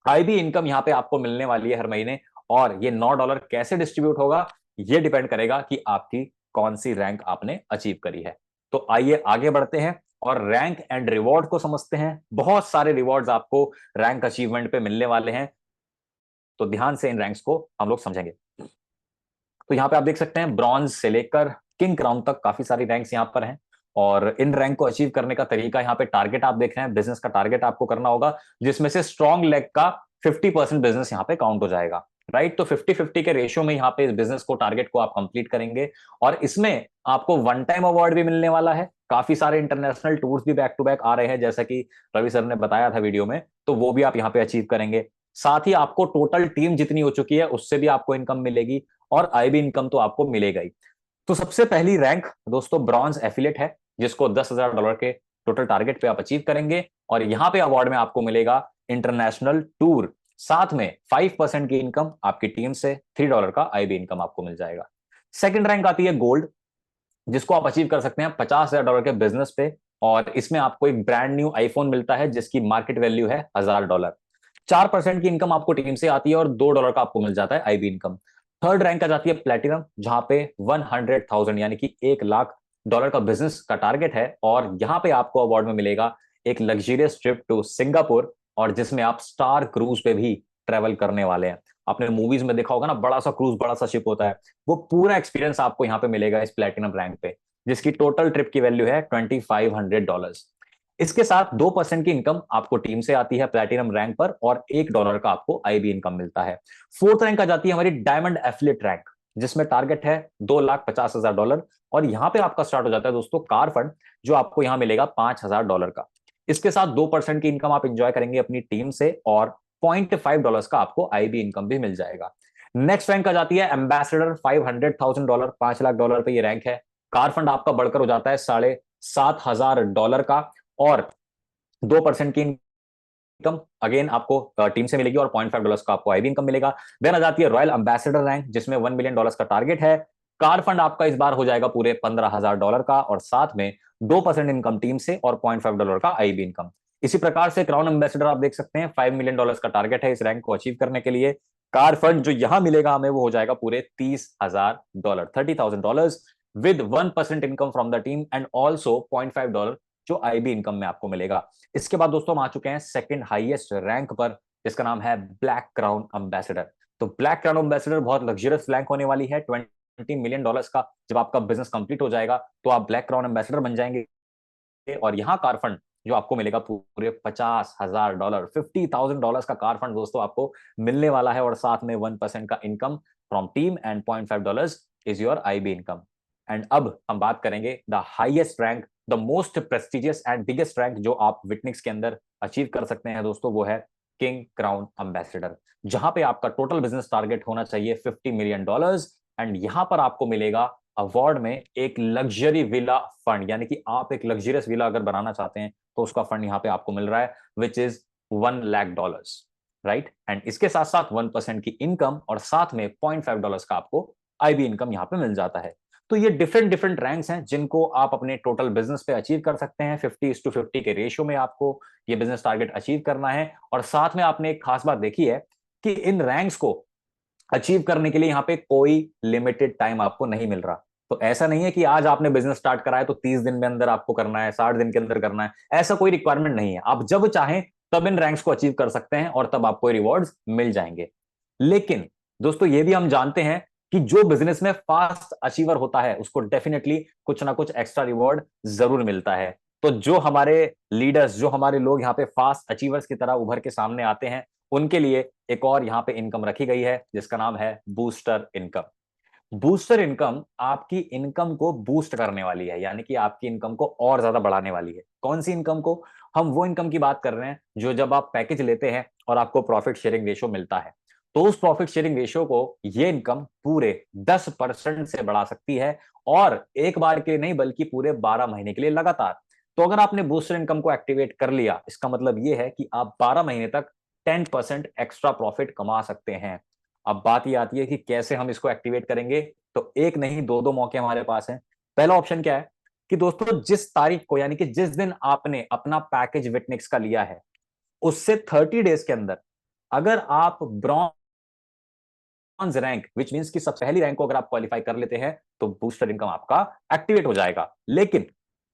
आईबी इनकम यहां पे आपको मिलने वाली है हर महीने। और ये $9 कैसे डिस्ट्रीब्यूट होगा, ये डिपेंड करेगा कि आपकी कौन सी रैंक आपने अचीव करी है। तो आइए आगे बढ़ते हैं और रैंक एंड रिवॉर्ड को समझते हैं। बहुत सारे रिवॉर्ड्स आपको रैंक अचीवमेंट पे मिलने वाले हैं, तो ध्यान से इन रैंक्स को हम लोग समझेंगे। तो यहां पे आप देख सकते हैं ब्रॉन्ज से लेकर किंग क्राउन तक काफी सारी रैंक्स यहां पर हैं, और इन रैंक को अचीव करने का तरीका, यहाँ पे टारगेट आप देख रहे हैं, बिजनेस का टारगेट आपको करना होगा, जिसमें से स्ट्रॉन्ग लेग का 50% बिजनेस यहाँ पे काउंट हो जाएगा। राइट। तो 50-50 के रेशियो में यहाँ पे इस बिजनेस को, टारगेट को आप कंप्लीट करेंगे। और इसमें आपको वन टाइम अवार्ड भी मिलने वाला है, काफी सारे इंटरनेशनल टूर्स भी बैक टू बैक आ रहे हैं, जैसा कि रवि सर ने बताया था वीडियो में, तो वो भी आप यहाँ पे अचीव करेंगे। साथ ही आपको टोटल टीम जितनी हो चुकी है उससे भी आपको इनकम मिलेगी, और आईबी इनकम तो आपको मिलेगा ही। तो सबसे पहली रैंक दोस्तों ब्रॉन्ज एफिलिएट है, जिसको $10,000 के टोटल टारगेट पे आप अचीव करेंगे, और यहां पे अवार्ड में आपको मिलेगा इंटरनेशनल टूर, साथ में 5% की इनकम आपकी टीम से, $3 का आईबी इनकम आपको मिल जाएगा। सेकंड रैंक आती है गोल्ड, जिसको आप अचीव कर सकते हैं $50,000 के बिजनेस पे, और इसमें आपको एक ब्रांड न्यू आईफोन मिलता है जिसकी मार्केट वैल्यू है $1,000। 4% की इनकम आपको टीम से आती है, और $2 का आपको मिल जाता है आईबी इनकम। थर्ड रैंक आ जाती है प्लेटिनम, जहां पे 100,000 यानी कि $1,00,000 का बिजनेस का टारगेट है, और यहां पे आपको अवार्ड में मिलेगा एक लग्जरियस ट्रिप टू सिंगापुर, और जिसमें आप स्टार क्रूज पे भी ट्रेवल करने वाले हैं। आपने मूवीज में देखा होगा ना, बड़ा सा क्रूज, बड़ा सा शिप होता है, वो पूरा एक्सपीरियंस आपको यहाँ पे मिलेगा इस प्लेटिनम रैंक पे, जिसकी टोटल ट्रिप की वैल्यू है $2,500। इसके साथ 2% की इनकम आपको टीम से आती है प्लैटिनम रैंक पर, और $1 का आपको आईबी इनकम मिलता है। फोर्थ रैंक आ जाती है हमारी डायमंड एफिलिएट रैंक, जिसमें टारगेट है $2,50,000, और यहां पे आपका स्टार्ट हो जाता है दोस्तों कार फंड, जो आपको यहां मिलेगा $5,000 का। इसके साथ 2% की इनकम आप इंजॉय करेंगे अपनी टीम से, और $0.5 का आपको आईबी इनकम भी मिल जाएगा। नेक्स्ट रैंक आ जाती है एम्बेसडर, $500,000, $5 लाख पे ये रैंक है। कार फंड आपका बढ़कर हो जाता है $7,500 का, और 2% की इनकम अगेन आपको टीम से मिलेगी, और $0.5 का आपको आईबी इनकम मिलेगा। देन आ जाती है रॉयल एम्बेसडर रैंक, जिसमें $1 मिलियन का टारगेट है। कार फंड आपका इस बार हो जाएगा पूरे $15,000 का, और साथ में 2% इनकम टीम से, और $0.5 का आईबी इनकम। इसी प्रकार से क्राउन एम्बेसडर आप देख सकते हैं, $5 मिलियन का टारगेट है इस रैंक को अचीव करने के लिए। कार फंड जो यहां मिलेगा हमें, वो हो जाएगा पूरे $30,000, $30,000 with 1% income from the team, and also $0.5 जो आईबी इनकम में आपको मिलेगा। इसके बाद दोस्तों हम आ चुके हैं सेकंड हाईएस्ट रैंक पर, जिसका नाम है ब्लैक क्राउन एम्बेसडर। तो ब्लैक क्राउन एम्बेसडर बहुत लग्जरियस रैंक होने वाली है, $20 मिलियन का। जब आपका बिजनेस कंप्लीट हो जाएगा तो आप ब्लैक क्राउन एम्बेसडर बन जाएंगे, और यहां कार फंड जो आपको मिलेगा पूरे $50,000, $50,000 का कार फंड दोस्तों आपको मिलने वाला है, और साथ में 1% का income from team, and $0.5 is your IB income. And अब हम बात करेंगे the highest rank, the most prestigious and biggest rank जो आप विटनिक्स के अंदर अचीव कर सकते हैं दोस्तों, वो है किंग क्राउन एम्बेसडर, जहां पे आपका टोटल बिजनेस टारगेट होना चाहिए $50 मिलियन, एंड यहां पर आपको मिलेगा अवार्ड में एक लग्जरी विला फंड, यानी कि आप एक लग्जरियस विला अगर बनाना चाहते हैं तो उसका फंड यहां पे आपको मिल रहा है, विच इज $1,00,000, राइट। एंड इसके साथ साथ 1% की इनकम, और साथ में $0.5 का आपको आईबी इनकम यहां पे मिल जाता है। तो ये डिफरेंट डिफरेंट रैंक्स हैं जिनको आप अपने टोटल बिजनेस पे अचीव कर सकते हैं। 50:50 के रेशियो में आपको ये बिजनेस टारगेट अचीव करना है, और साथ में आपने एक खास बात देखी है कि इन रैंक्स को अचीव करने के लिए यहाँ पे कोई लिमिटेड टाइम आपको नहीं मिल रहा। तो ऐसा नहीं है कि आज आपने बिजनेस स्टार्ट करा है तो 30 दिन में अंदर आपको करना है, 60 दिन के अंदर करना है, ऐसा कोई रिक्वायरमेंट नहीं है। आप जब चाहें तब इन रैंक्स को अचीव कर सकते हैं, और तब आपको रिवॉर्ड्स मिल जाएंगे। लेकिन दोस्तों ये भी हम जानते हैं कि जो बिजनेस में फास्ट अचीवर होता है उसको डेफिनेटली कुछ ना कुछ एक्स्ट्रा रिवॉर्ड जरूर मिलता है। तो जो हमारे लीडर्स, जो हमारे लोग यहाँ पे फास्ट अचीवर्स की तरह उभर के सामने आते हैं, उनके लिए एक और यहाँ पे इनकम रखी गई है, जिसका नाम है बूस्टर इनकम। बूस्टर इनकम आपकी इनकम को बूस्ट करने वाली है, यानी कि आपकी इनकम को और ज्यादा बढ़ाने वाली है। कौन सी इनकम को? हम वो इनकम की बात कर रहे हैं जो जब आप पैकेज लेते हैं और आपको प्रॉफिट शेयरिंग रेशियो मिलता है, तो उस प्रॉफिट शेयरिंग रेशियो को ये इनकम पूरे 10% से बढ़ा सकती है, और एक बार के लिए नहीं बल्कि पूरे 12 महीने के लिए लगातार। तो अगर आपने बूस्टर इनकम को एक्टिवेट कर लिया, इसका मतलब यह है कि आप 12 महीने तक 10% एक्स्ट्रा प्रॉफिट कमा सकते हैं। अब बात ये आती है कि कैसे हम इसको एक्टिवेट करेंगे। तो एक नहीं, दो दो मौके हमारे पास हैं। पहला ऑप्शन क्या है कि दोस्तों जिस तारीख को, यानी कि जिस दिन आपने अपना पैकेज विटनिक्स का लिया है, उससे 30 डेज के अंदर अगर आप ब्रॉन्ज रैंक, विच मींस कि सबसे पहली रैंक को अगर आप क्वालिफाई कर लेते हैं, तो बूस्टर इनकम आपका एक्टिवेट हो जाएगा। लेकिन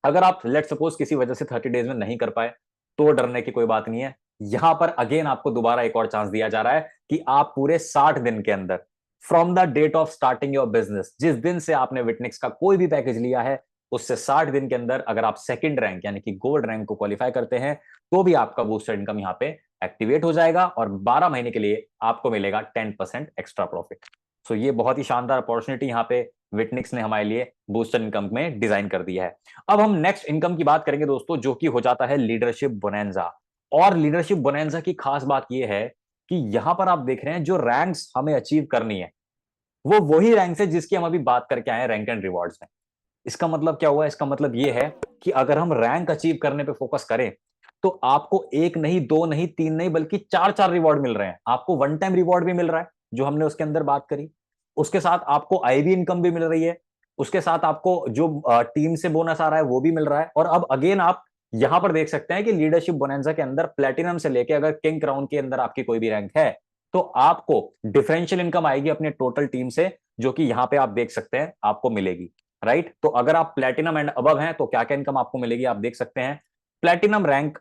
अगर आप लेट सपोज किसी वजह से 30 डेज में नहीं कर पाए, तो डरने की कोई बात नहीं है। यहां पर अगेन आपको दोबारा एक और चांस दिया जा रहा है कि आप पूरे 60 दिन के अंदर, from the date of starting your business, जिस दिन से आपने विटनिक्स का कोई भी पैकेज लिया है, उससे 60 दिन के अंदर अगर आप सेकंड रैंक यानी कि गोल्ड रैंक को क्वालिफाई करते हैं, तो भी आपका बूस्टर इनकम यहां पे एक्टिवेट हो जाएगा और 12 महीने के लिए आपको मिलेगा 10% एक्स्ट्रा प्रॉफिट। सो ये बहुत ही शानदार अपॉर्चुनिटी यहाँ पे विटनिक्स ने हमारे लिए बूस्टर इनकम में डिजाइन कर दिया है। अब हम नेक्स्ट इनकम की बात करेंगे दोस्तों, जो कि हो जाता है लीडरशिप बोनेंजा। और लीडरशिप बोनेंजा की खास बात यह है कि यहां पर आप देख रहे हैं जो रैंक्स हमें अचीव करनी है वो वही रैंक्स है जिसकी हम अभी बात करके आए हैं रैंक एंड रिवॉर्ड्स में। इसका मतलब क्या हुआ? इसका मतलब ये है कि अगर हम रैंक अचीव करने पे फोकस करें तो आपको एक नहीं, दो नहीं, तीन नहीं, बल्कि चार चार रिवॉर्ड मिल रहे हैं। आपको वन टाइम रिवॉर्ड भी मिल रहा है जो हमने उसके अंदर बात करी, उसके साथ आपको आईवी इनकम भी मिल रही है, उसके साथ आपको जो टीम से बोनस आ रहा है वो भी मिल रहा है। और अब अगेन आप यहां पर देख सकते हैं कि लीडरशिप बोनेंजा के अंदर प्लेटिनम से लेके अगर किंग क्राउन के अंदर आपकी कोई भी रैंक है तो आपको डिफरेंशियल इनकम आएगी अपने टोटल टीम से, जो कि यहां पे आप देख सकते हैं आपको मिलेगी। राइट, तो अगर आप प्लेटिनम एंड अबव हैं तो क्या क्या इनकम आपको मिलेगी आप देख सकते हैं। प्लेटिनम रैंक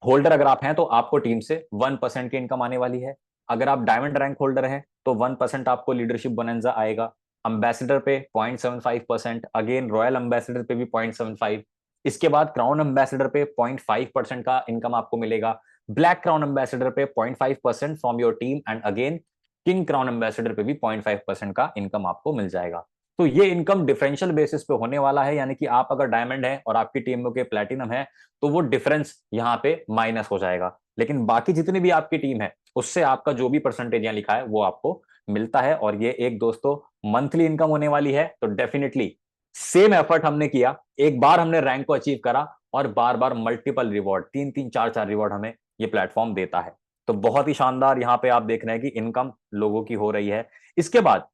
होल्डर अगर आप हैं तो आपको टीम से 1% की इनकम आने वाली है। अगर आप डायमंड रैंक होल्डर हैं तो 1% आपको लीडरशिप बोनेंजा आएगा। अंबेसडर पे 0.75%, अगेन रॉयल अंबेसडर पे भी 0.75। इसके बाद क्राउन अंबेसडर पे 0.5% का इनकम आपको मिलेगा। ब्लैक क्राउन अंबेसडर पे 0.5% from your team and again king crown ambassador पे भी 0.5% का इनकम आपको मिल जाएगा। तो ये इनकम डिफरेंशियल बेसिस पे होने वाला है, यानी कि आप अगर डायमंड है और आपकी टीम में के प्लेटिनम है तो वो डिफरेंस यहां पे माइनस हो जाएगा, लेकिन बाकी जितनी भी आपकी टीम है उससे आपका जो भी परसेंटेज यहां लिखा है वो आपको मिलता है। और ये एक दोस्तों मंथली इनकम होने वाली है, तो डेफिनेटली सेम एफर्ट हमने किया, एक बार हमने रैंक को अचीव करा और बार बार मल्टीपल रिवॉर्ड, तीन तीन चार चार रिवॉर्ड हमें ये प्लेटफॉर्म देता है। तो बहुत ही शानदार यहां पे आप देख रहे हैं कि इनकम लोगों की हो रही है। इसके बाद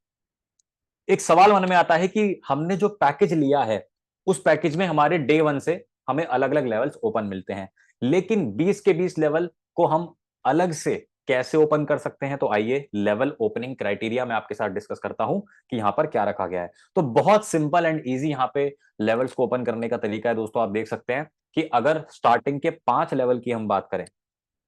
एक सवाल मन में आता है कि हमने जो पैकेज लिया है उस पैकेज में हमारे डे वन से हमें अलग अलग लेवल्स ओपन मिलते हैं, लेकिन 20 के 20 लेवल को हम अलग से कैसे ओपन कर सकते हैं? तो आइए लेवल ओपनिंग क्राइटेरिया मैं आपके साथ डिस्कस करता हूं कि यहां पर क्या रखा गया है। तो बहुत सिंपल एंड इजी यहां पे लेवल्स को ओपन करने का तरीका है दोस्तों। आप देख सकते हैं कि अगर स्टार्टिंग के 5 लेवल की हम बात करें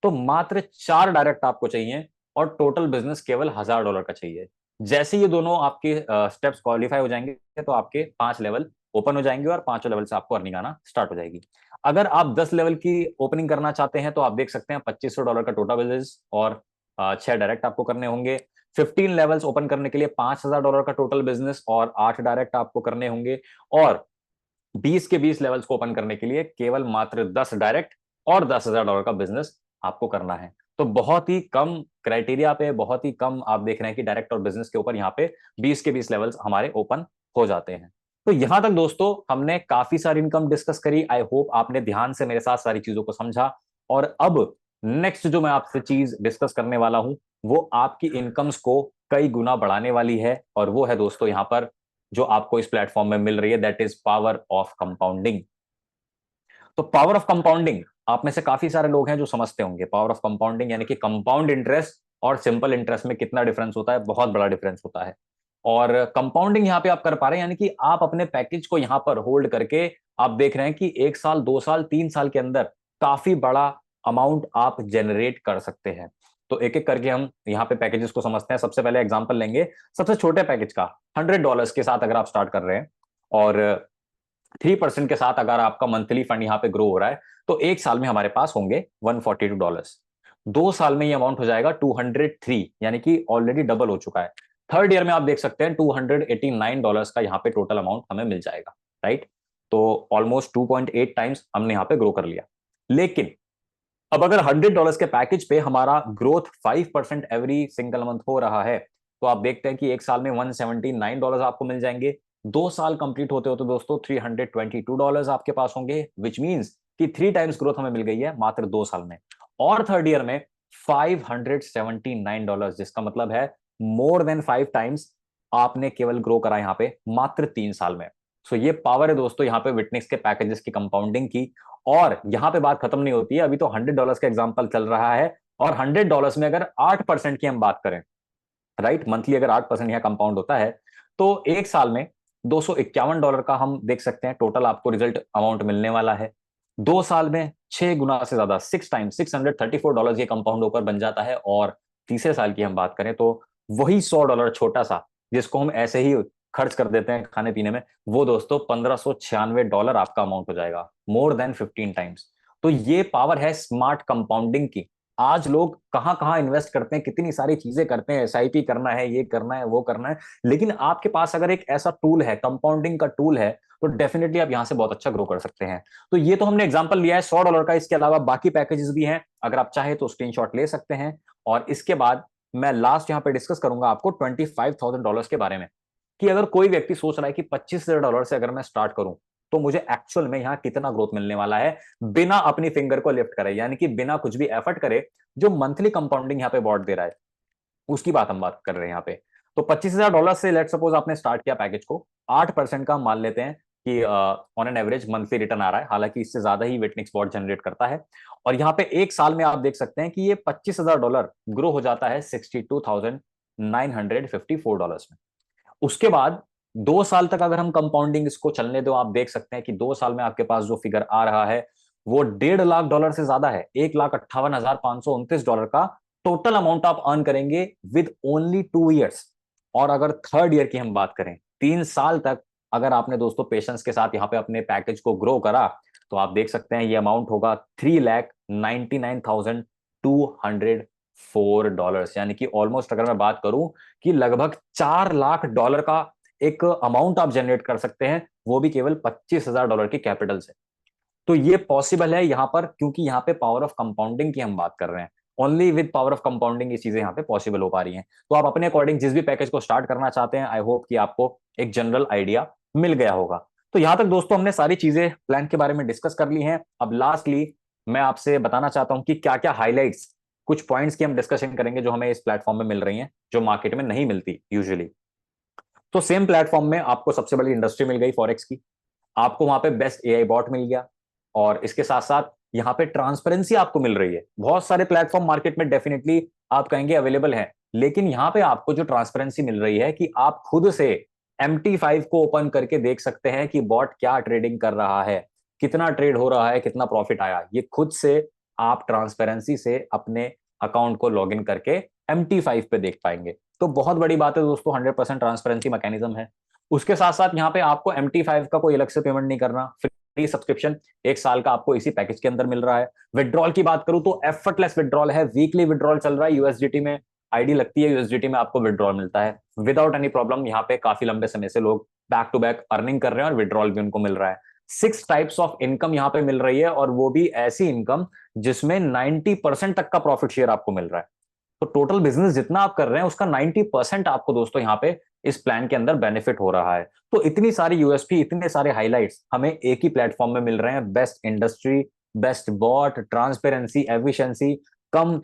तो मात्र 4 डायरेक्ट आपको चाहिए और टोटल बिजनेस केवल $1000 का चाहिए। जैसे ये दोनों आपके स्टेप्स क्वालिफाई हो जाएंगे तो आपके 5 लेवल ओपन हो जाएंगे और पांचों लेवल से आपको अर्निंग आना स्टार्ट हो जाएगी। अगर आप 10 लेवल की ओपनिंग करना चाहते हैं तो आप देख सकते हैं $2500 का टोटल बिजनेस और 6 डायरेक्ट आपको करने होंगे। 15 लेवल्स ओपन करने के लिए $5000 का टोटल बिजनेस और 8 डायरेक्ट आपको करने होंगे। और 20 के 20 लेवल्स को ओपन करने के लिए केवल मात्र 10 डायरेक्ट और $10,000 का बिजनेस आपको करना है। तो बहुत ही कम क्राइटेरिया पे, बहुत ही कम आप देख रहे हैं कि डायरेक्ट और बिजनेस के ऊपर यहाँ पे 20 के 20 लेवल्स हमारे ओपन हो जाते हैं। तो यहां तक दोस्तों हमने काफी सारी इनकम डिस्कस करी। आई होप आपने ध्यान से मेरे साथ सारी चीजों को समझा। और अब नेक्स्ट जो मैं आपसे चीज डिस्कस करने वाला हूं वो आपकी इनकम्स को कई गुना बढ़ाने वाली है, और वो है दोस्तों यहां पर जो आपको इस प्लेटफॉर्म में मिल रही है, that is power of compounding. तो पावर ऑफ कंपाउंडिंग आप में से काफी सारे लोग हैं जो समझते होंगे पावर ऑफ कंपाउंडिंग, यानी कि कंपाउंड इंटरेस्ट और सिंपल इंटरेस्ट में कितना डिफरेंस होता है, बहुत बड़ा डिफरेंस होता है। और कंपाउंडिंग यहां पे आप कर पा रहे हैं, यानी कि आप अपने पैकेज को यहां पर होल्ड करके आप देख रहे हैं कि 1 साल, 2 साल, 3 साल के अंदर काफी बड़ा अमाउंट आप जनरेट कर सकते हैं। तो एक एक करके हम यहाँ पे पैकेजेस को समझते हैं। सबसे पहले एग्जांपल लेंगे सबसे छोटे पैकेज का, $100 के साथ अगर आप स्टार्ट कर रहे हैं और 3% के साथ अगर आपका मंथली फंड यहाँ पे ग्रो हो रहा है तो 1 साल में हमारे पास होंगे $142। 2 साल में ये अमाउंट हो जाएगा 203, यानी कि ऑलरेडी डबल हो चुका है। थर्ड ईयर में आप देख सकते हैं $289 का यहाँ पे टोटल अमाउंट हमें मिल जाएगा। राइट, तो ऑलमोस्ट 2.8 टाइम्स हमने यहाँ पे ग्रो कर लिया। लेकिन अब अगर $100 के पैकेज पे हमारा ग्रोथ 5% एवरी सिंगल मंथ हो रहा है तो आप देखते हैं कि 1 साल में $179 आपको मिल जाएंगे। 2 साल कंप्लीट होते होते दोस्तों $322 आपके पास होंगे, विच मीन्स कि 3 टाइम्स ग्रोथ हमें मिल गई है मात्र 2 साल में। और थर्ड ईयर में $579, जिसका मतलब है मोर देन 5 टाइम्स आपने केवल ग्रो करा यहां पे मात्र 3 साल में। सो ये पावर है दोस्तों यहाँ पे विटनेस के पैकेजेस की कंपाउंडिंग की। और यहां पे बात खत्म नहीं होती है, अभी तो $100 का एग्जांपल चल रहा है और $100 में अगर 8% की हम बात करें, राइट, मंथली अगर 8% यहाँ कंपाउंड होता है तो 1 साल में $251 का हम देख सकते हैं टोटल आपको रिजल्ट अमाउंट मिलने वाला है। 2 साल में 6 गुना से ज्यादा, 6 टाइम्स $634 ये कंपाउंड होकर बन जाता है। और तीसरे साल की हम बात करें तो वही $100 छोटा सा जिसको हम ऐसे ही खर्च कर देते हैं खाने पीने में, वो दोस्तों $1596 आपका अमाउंट हो जाएगा, मोर देन 15 टाइम्स। तो ये पावर है स्मार्ट कंपाउंडिंग की। आज लोग कहां कहां इन्वेस्ट करते हैं, कितनी सारी चीजें करते हैं, एसआईपी करना है, ये करना है, वो करना है, लेकिन आपके पास अगर एक ऐसा टूल है, कंपाउंडिंग का टूल है, तो डेफिनेटली आप यहां से बहुत अच्छा ग्रो कर सकते हैं। तो ये तो हमने एग्जांपल लिया है $100 का, इसके अलावा बाकी पैकेजेस भी हैं, अगर आप चाहे तो स्क्रीनशॉट ले सकते हैं। और इसके बाद मैं लास्ट यहां पे डिस्कस करूंगा आपको $25,000 के बारे में, कि अगर कोई व्यक्ति सोच रहा है कि $25,000 से अगर मैं स्टार्ट करूं तो मुझे एक्चुअल में यहां कितना ग्रोथ मिलने वाला है, बिना अपनी फिंगर को लिफ्ट करे, यानी कि बिना कुछ भी एफर्ट करे, जो मंथली कंपाउंडिंग यहां पे बॉट दे रहा है, उसकी हम बात कर रहे हैं यहाँ पे। तो $25,000 से लेट सपोज आपने स्टार्ट किया पैकेज को, 8% का हम मान लेते हैं कि on an average monthly return आ रहा है, हालांकि इससे ज्यादा ही विटनिक्स बॉट जनरेट करता है। और यहाँ पे एक साल में आप देख सकते हैं कि ये $25,000 ग्रो हो जाता है $62,954 में। उसके बाद 2 साल तक अगर हम कंपाउंडिंग इसको चलने दो, आप देख सकते हैं कि 2 साल में आपके पास जो फिगर आ रहा है वो $1.5 लाख से ज्यादा है, $1,58,529 का टोटल अमाउंट आप अर्न करेंगे विद ओनली 2 इयर्स। और अगर थर्ड ईयर की हम बात करें, 3 साल तक अगर आपने दोस्तों पेशेंस के साथ यहाँ पे अपने पैकेज को ग्रो करा, तो आप देख सकते हैं ये अमाउंट होगा $3,99,204, यानी कि ऑलमोस्ट अगर मैं बात करूं कि लगभग $4 लाख का एक अमाउंट आप जनरेट कर सकते हैं, वो भी केवल $25,000 की कैपिटल से। तो ये पॉसिबल है यहां पर, क्योंकि यहां पे पावर ऑफ कंपाउंडिंग की हम बात कर रहे हैं। Only with power of compounding ये चीजें यहां पे पॉसिबल हो पा रही हैं। तो आप अपने अकॉर्डिंग जिस भी पैकेज को स्टार्ट करना चाहते हैं, आई होप कि आपको एक जनरल आइडिया मिल गया होगा। तो यहां तक दोस्तों हमने सारी चीजें प्लान के बारे में डिस्कस कर ली हैं। अब लास्टली मैं आपसे बताना चाहता हूं कि क्या क्या हाईलाइट्स, कुछ पॉइंट्स की हम डिस्कशन करेंगे जो हमें इस प्लेटफॉर्म में मिल रही हैं, जो मार्केट में नहीं मिलती यूजुअली। तो सेम प्लेटफॉर्म में आपको सबसे बड़ी इंडस्ट्री मिल गई फॉरेक्स की, आपको वहां पे बेस्ट एआई बॉट मिल गया, और इसके साथ साथ यहाँ पे ट्रांसपेरेंसी आपको मिल रही है। बहुत सारे प्लेटफॉर्म मार्केट में डेफिनेटली आप कहेंगे अवेलेबल है, लेकिन यहाँ पे आपको जो ट्रांसपेरेंसी मिल रही है कि आप खुद से MT5 को ओपन करके देख सकते हैं कि बॉट क्या ट्रेडिंग कर रहा है, कितना ट्रेड हो रहा है, कितना प्रॉफिट आया, ये खुद से आप ट्रांसपेरेंसी से अपने अकाउंट को लॉग इन करके MT5 पे देख पाएंगे। तो बहुत बड़ी बात है दोस्तों, 100% ट्रांसपेरेंसी मैकेनिज्म है। उसके साथ साथ यहाँ पे आपको MT5 का कोई अलग से पेमेंट नहीं करना, फ्री सब्सक्रिप्शन 1 साल का आपको इसी पैकेज के अंदर मिल रहा है। विड्रॉल की बात करूं तो एफर्टलेस विड्रॉल है, वीकली विड्रॉल चल रहा है, यूएसडीटी में आईडी लगती है, यूएसडीटी में आपको विड्रॉल मिलता है विदाउट एनी प्रॉब्लम। यहाँ पे काफी लंबे समय से लोग बैक टू बैक अर्निंग कर रहे हैं और विड्रॉल भी उनको मिल रहा है। 6 टाइप्स ऑफ इनकम यहाँ पे मिल रही है, और वो भी ऐसी इनकम जिसमें 90% तक का प्रॉफिट शेयर आपको मिल रहा है। तो टोटल बिजनेस जितना आप कर रहे हैं उसका 90% आपको दोस्तों यहाँ पे इस प्लान के अंदर बेनिफिट हो रहा है। तो इतनी सारी यूएसपी, इतने सारे हाइलाइट्स हमें एक ही प्लेटफॉर्म में मिल रहे हैं। Best industry, best bot, transparency, efficiency, कम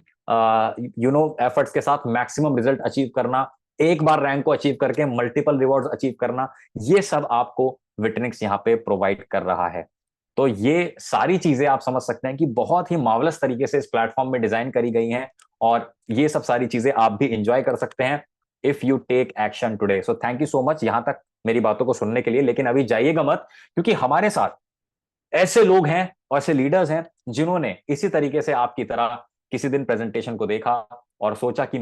एफर्ट्स के साथ मैक्सिमम रिजल्ट अचीव करना, एक बार रैंक को अचीव करके मल्टीपल रिवॉर्ड्स अचीव करना, ये सब आपको विटनिक्स यहाँ पे प्रोवाइड कर रहा है। तो ये सारी चीजें आप समझ सकते हैं कि बहुत ही मार्वलस तरीके से इस प्लेटफॉर्म में डिजाइन करी गई हैं, और ये सब सारी चीजें आप भी इंजॉय कर सकते हैं if you take action today. So thank you so much यहां तक मेरी बातों को सुनने के लिए, लेकिन अभी जाइएगा मत, क्योंकि हमारे साथ ऐसे लोग हैं और ऐसे लीडर्स हैं जिन्होंने इसी तरीके से आपकी तरह किसी दिन प्रेजेंटेशन को देखा और सोचा कि